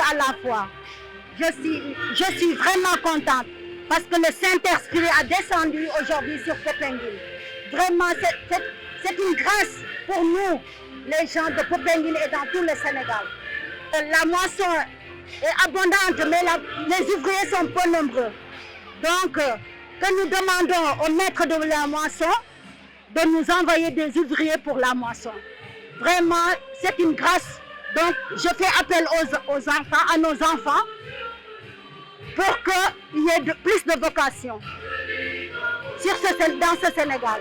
à la fois. Je suis vraiment contente parce que le Saint-Esprit a descendu aujourd'hui sur Popenguine. Vraiment, c'est une grâce pour nous, les gens de Popenguine et dans tout le Sénégal. La moisson est abondante, mais les ouvriers sont peu nombreux. Donc, que nous demandons au maître de la moisson de nous envoyer des ouvriers pour la moisson. Vraiment, c'est une grâce. Donc, je fais appel aux enfants, à nos enfants, pour qu'il y ait plus de vocation dans ce Sénégal.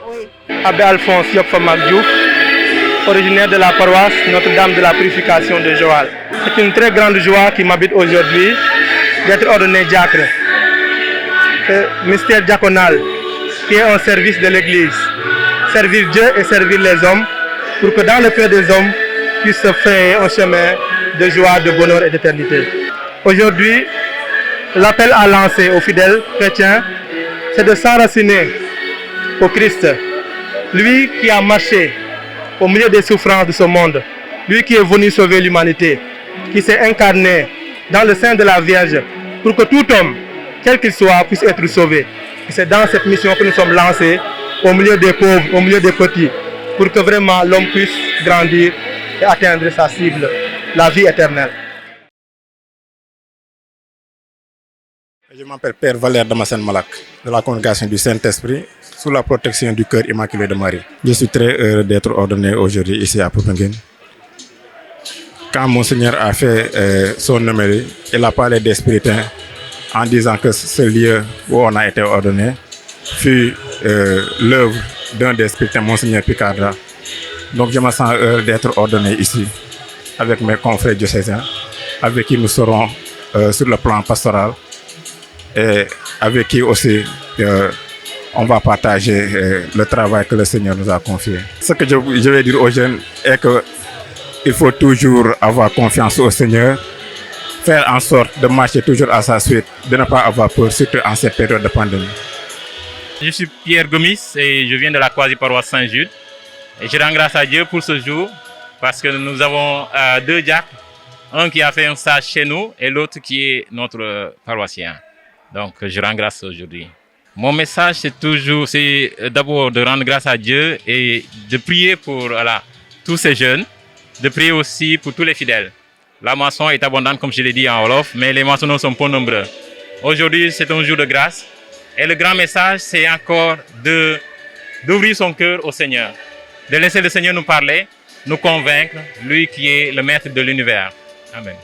Oui. Abbé Alphonse Yopfamak Diouf, originaire de la paroisse Notre-Dame de la Purification de Joal. C'est une très grande joie qui m'habite aujourd'hui d'être ordonné diacre. Ce mystère diaconal qui est un service de l'Église. Servir Dieu et servir les hommes pour que dans le cœur des hommes puisse se faire un chemin de joie, de bonheur et d'éternité. Aujourd'hui, l'appel à lancer aux fidèles chrétiens, c'est de s'enraciner au Christ. Lui qui a marché au milieu des souffrances de ce monde, lui qui est venu sauver l'humanité, qui s'est incarné dans le sein de la Vierge pour que tout homme, quel qu'il soit, puisse être sauvé. Et c'est dans cette mission que nous sommes lancés au milieu des pauvres, au milieu des petits, pour que vraiment l'homme puisse grandir et atteindre sa cible, la vie éternelle. Je m'appelle Père Valère Damassène Malak, de la congrégation du Saint-Esprit, sous la protection du cœur immaculé de Marie. Je suis très heureux d'être ordonné aujourd'hui ici à Popenguine. Quand Monseigneur a fait son homélie, il a parlé des spiritains en disant que ce lieu où on a été ordonné fut l'œuvre d'un des spiritains, Monseigneur Picardra. Donc je me sens heureux d'être ordonné ici avec mes confrères diocésains, avec qui nous serons sur le plan pastoral et avec qui aussi on va partager le travail que le Seigneur nous a confié. Ce que je vais dire aux jeunes est qu'il faut toujours avoir confiance au Seigneur, faire en sorte de marcher toujours à sa suite, de ne pas avoir peur, surtout en cette période de pandémie. Je suis Pierre Gomis et je viens de la quasi-paroisse Saint-Jude. Et je rends grâce à Dieu pour ce jour parce que nous avons deux diacres, un qui a fait un stage chez nous et l'autre qui est notre paroissien. Donc je rends grâce aujourd'hui. Mon message c'est d'abord de rendre grâce à Dieu et de prier pour tous ces jeunes, de prier aussi pour tous les fidèles. La moisson est abondante comme je l'ai dit en Wolof, mais les moissonneurs sont peu nombreux. Aujourd'hui c'est un jour de grâce et le grand message c'est encore d'ouvrir son cœur au Seigneur, de laisser le Seigneur nous parler, nous convaincre, lui qui est le maître de l'univers. Amen.